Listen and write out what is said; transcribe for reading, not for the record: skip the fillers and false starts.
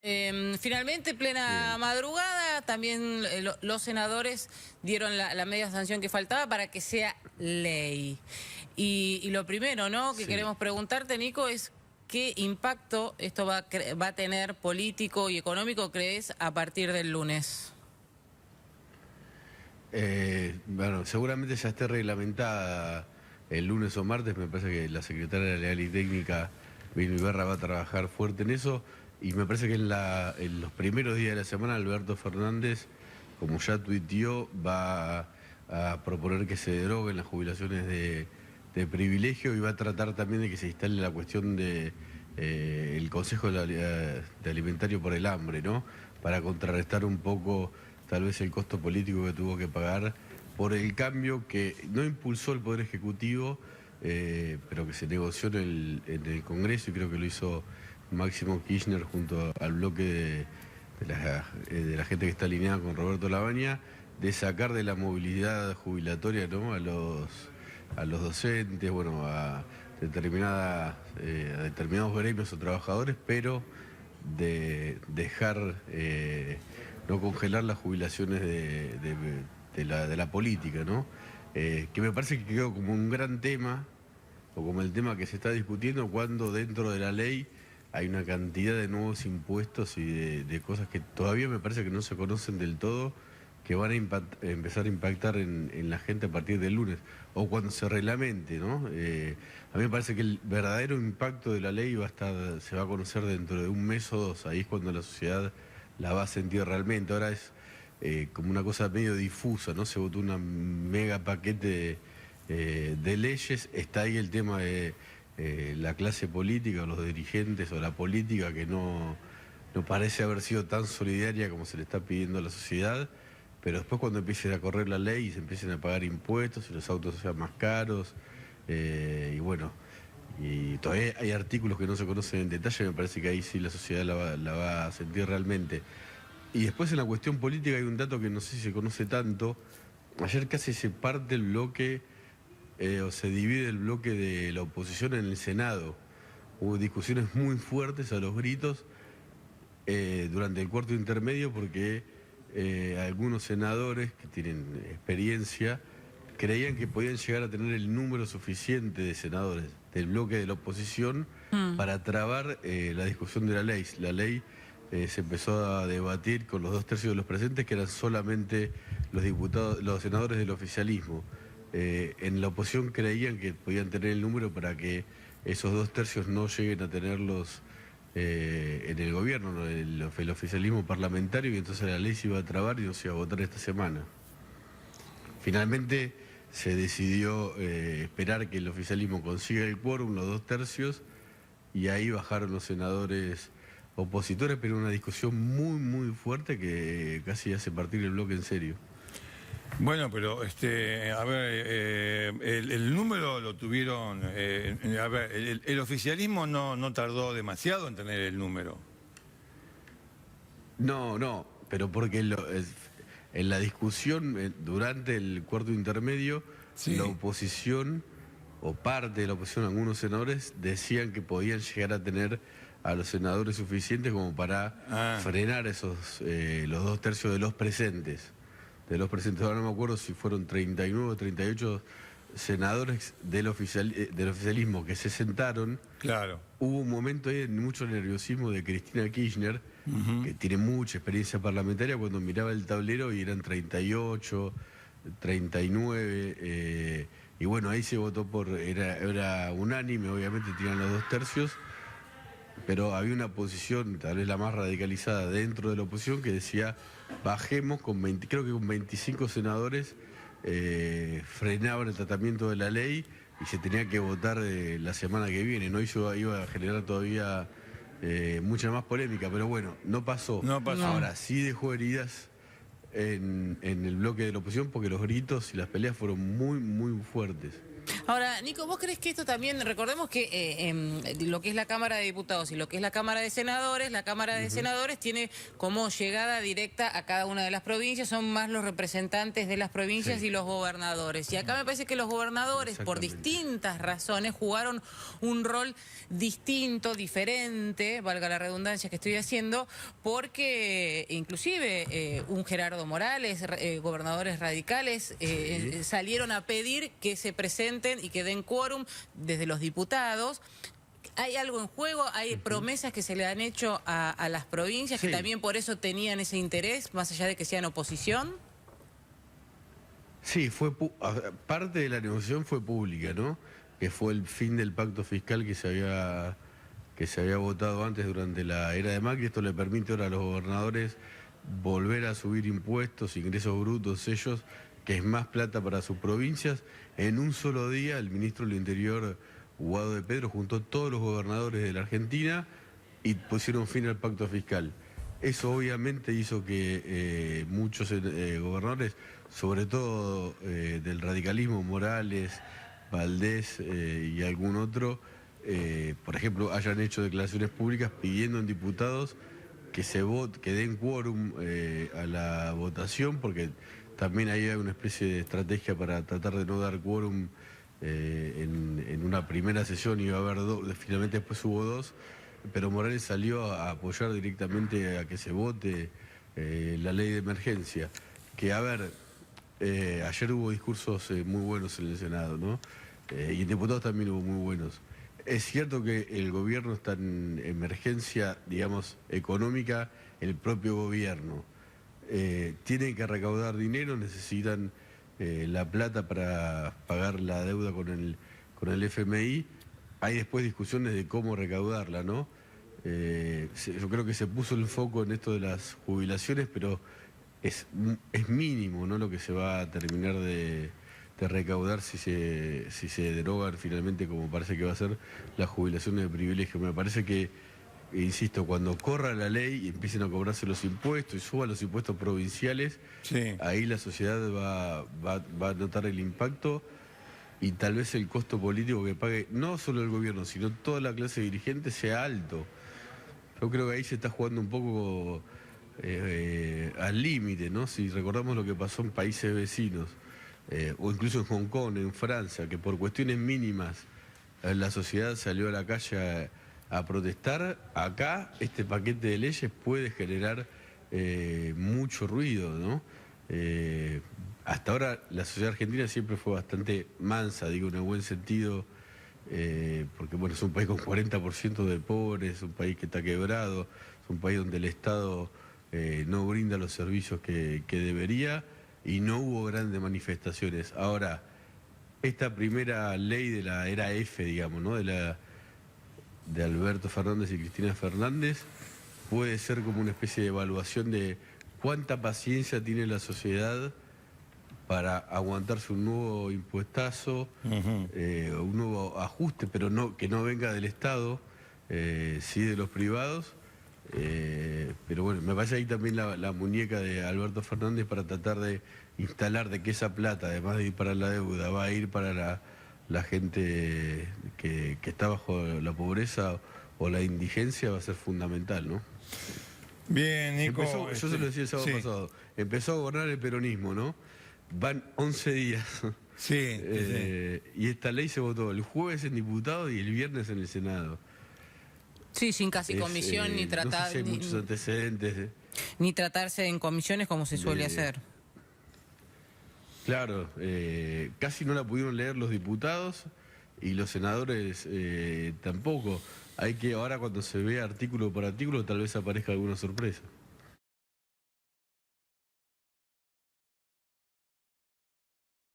Finalmente, plena Bien, madrugada, también los senadores dieron la media sanción que faltaba para que sea ley. Y lo primero, ¿no?, que sí. queremos preguntarte, Nico, es qué impacto esto va a tener político y económico, crees, a partir del lunes. Bueno, seguramente ya esté reglamentada el lunes o martes. Me parece que la secretaria de Legal y Técnica, Vilma Ibarra, va a trabajar fuerte en eso. Y me parece que en los primeros días de la semana, Alberto Fernández, como ya tuiteó, va a proponer que se deroguen las jubilaciones de privilegio y va a tratar también de que se instale la cuestión de el Consejo de Alimentario por el Hambre, ¿no? Para contrarrestar un poco tal vez el costo político que tuvo que pagar por el cambio que no impulsó el Poder Ejecutivo, pero que se negoció en el Congreso, y creo que lo hizo Máximo Kirchner junto al bloque de la gente que está alineada con Roberto Labaña, de sacar de la movilidad jubilatoria, ¿no?, a los docentes, bueno, a determinados gremios o trabajadores, pero de dejar, no congelar las jubilaciones de la política, ¿no? Que me parece que quedó como un gran tema, o como el tema que se está discutiendo, cuando dentro de la ley hay una cantidad de nuevos impuestos y de cosas que todavía me parece que no se conocen del todo, que van a empezar a impactar en la gente a partir del lunes, o cuando se reglamente, ¿no? A mí me parece que el verdadero impacto de la ley se va a conocer dentro de un mes o dos. Ahí es cuando la sociedad la va a sentir realmente. Ahora es como una cosa medio difusa, ¿no? Se votó un mega paquete de leyes. Está ahí el tema de la clase política, o los dirigentes, o la política, que no parece haber sido tan solidaria como se le está pidiendo a la sociedad. Pero después, cuando empiece a correr la ley y se empiecen a pagar impuestos y los autos sean más caros, y bueno, y todavía hay artículos que no se conocen en detalle, me parece que ahí sí la sociedad la va a sentir realmente. Y después, en la cuestión política, hay un dato que no sé si se conoce tanto. Ayer casi se parte el bloque, o se divide el bloque de la oposición en el Senado. Hubo discusiones muy fuertes a los gritos durante el cuarto intermedio, porque algunos senadores que tienen experiencia creían que podían llegar a tener el número suficiente de senadores del bloque de la oposición Mm. para trabar la discusión de la ley. La ley se empezó a debatir con los 2/3 de los presentes, que eran solamente los diputados, los senadores del oficialismo. En la oposición creían que podían tener el número para que esos 2/3 no lleguen a tenerlos en el gobierno, ¿no?, el oficialismo parlamentario, y entonces la ley se iba a trabar y no se iba a votar esta semana. Finalmente se decidió esperar que el oficialismo consiga el quórum, los 2/3, y ahí bajaron los senadores opositores, pero una discusión muy, muy fuerte que casi hace partir el bloque en serio. Bueno, pero a ver, el número lo tuvieron, a ver, el oficialismo no tardó demasiado en tener el número. No, no, pero porque en la discusión, durante el cuarto intermedio, la Sí. oposición, o parte de la oposición, algunos senadores, decían que podían llegar a tener a los senadores suficientes como para Ah, frenar los 2/3 de los presentes. Ahora no me acuerdo si fueron 39 o 38 senadores del oficialismo que se sentaron. claro. Hubo un momento ahí de mucho nerviosismo de Cristina Kirchner, Ujú. que tiene mucha experiencia parlamentaria, cuando miraba el tablero y eran 38, 39, y bueno, ahí se votó era unánime, obviamente tenían los 2/3, pero había una posición, tal vez la más radicalizada dentro de la oposición, que decía: bajemos con 20, creo que con 25 senadores frenaban el tratamiento de la ley y se tenía que votar la semana que viene, ¿no? Y eso iba a generar todavía mucha más polémica, pero bueno, no pasó. No pasó. No. Ahora sí dejó heridas en el bloque de la oposición, porque los gritos y las peleas fueron muy, muy fuertes. Ahora, Nico, ¿vos crees que esto también, recordemos que lo que es la Cámara de Diputados y lo que es la Cámara de Senadores tiene como llegada directa a cada una de las provincias, son más los representantes de las provincias y los gobernadores. Y acá me parece que los gobernadores, por distintas razones, jugaron un rol distinto, diferente, valga la redundancia que estoy haciendo, porque inclusive un Gerardo Morales, gobernadores radicales, salieron a pedir que se presenten y que den quórum desde los diputados. ¿Hay algo en juego? ¿Hay promesas que se le han hecho a las provincias que también por eso tenían ese interés, más allá de que sean oposición? Sí, parte de la negociación fue pública, ¿no? Que fue el fin del pacto fiscal que se había votado antes durante la era de Macri. Esto le permite ahora a los gobernadores volver a subir impuestos, ingresos brutos, sellos, que es más plata para sus provincias. En un solo día, el ministro del Interior, Guado de Pedro, juntó a todos los gobernadores de la Argentina y pusieron fin al pacto fiscal. Eso obviamente hizo que muchos gobernadores, sobre todo del radicalismo, Morales, Valdés y algún otro, por ejemplo, hayan hecho declaraciones públicas pidiendo en diputados que den quórum a la votación, porque también ahí hay una especie de estrategia para tratar de no dar quórum en una primera sesión. Iba a haber dos, finalmente después hubo dos, pero Morales salió a apoyar directamente a que se vote la ley de emergencia. Que, a ver, ayer hubo discursos muy buenos en el Senado, ¿no? Y en diputados también hubo muy buenos. Es cierto que el gobierno está en emergencia, digamos, económica, el propio gobierno. Tienen que recaudar dinero, necesitan la plata para pagar la deuda con el FMI. Hay después discusiones de cómo recaudarla, ¿no? Yo creo que se puso el foco en esto de las jubilaciones, pero es mínimo, ¿no?, lo que se va a terminar de recaudar si se derogan finalmente, como parece que va a ser, las jubilaciones de privilegio. Me parece que, insisto, cuando corra la ley y empiecen a cobrarse los impuestos y suban los impuestos provinciales, ahí la sociedad va a notar el impacto y tal vez el costo político que pague no solo el gobierno, sino toda la clase dirigente sea alto. Yo creo que ahí se está jugando un poco al límite, ¿no? Si recordamos lo que pasó en países vecinos, o incluso en Hong Kong, en Francia, que por cuestiones mínimas la sociedad salió a la calle a protestar. Acá este paquete de leyes puede generar mucho ruido, ¿no? Hasta ahora la sociedad argentina siempre fue bastante mansa, digo en el buen sentido, porque bueno, es un país con 40% de pobres, es un país que está quebrado, es un país donde el Estado no brinda los servicios que debería, y no hubo grandes manifestaciones. Ahora, esta primera ley de la era F, digamos, ¿no?, de Alberto Fernández y Cristina Fernández, puede ser como una especie de evaluación de cuánta paciencia tiene la sociedad para aguantarse un nuevo impuestazo, un nuevo ajuste, pero que no venga del Estado, sí de los privados. Pero bueno, me parece ahí también la muñeca de Alberto Fernández para tratar de instalar de que esa plata, además de ir para la deuda, va a ir para la gente que está bajo la pobreza o la indigencia, va a ser fundamental, ¿no? Bien, Nico. Yo se lo decía el sábado pasado, empezó a gobernar el peronismo, ¿no? Van 11 días. Y esta ley se votó el jueves en diputados y el viernes en el Senado. Sí, sin casi comisión ni tratar. No sé si hay muchos antecedentes. Ni tratarse en comisiones como se suele hacer. Claro, casi no la pudieron leer los diputados y los senadores tampoco. Hay que, ahora cuando se ve artículo por artículo, tal vez aparezca alguna sorpresa.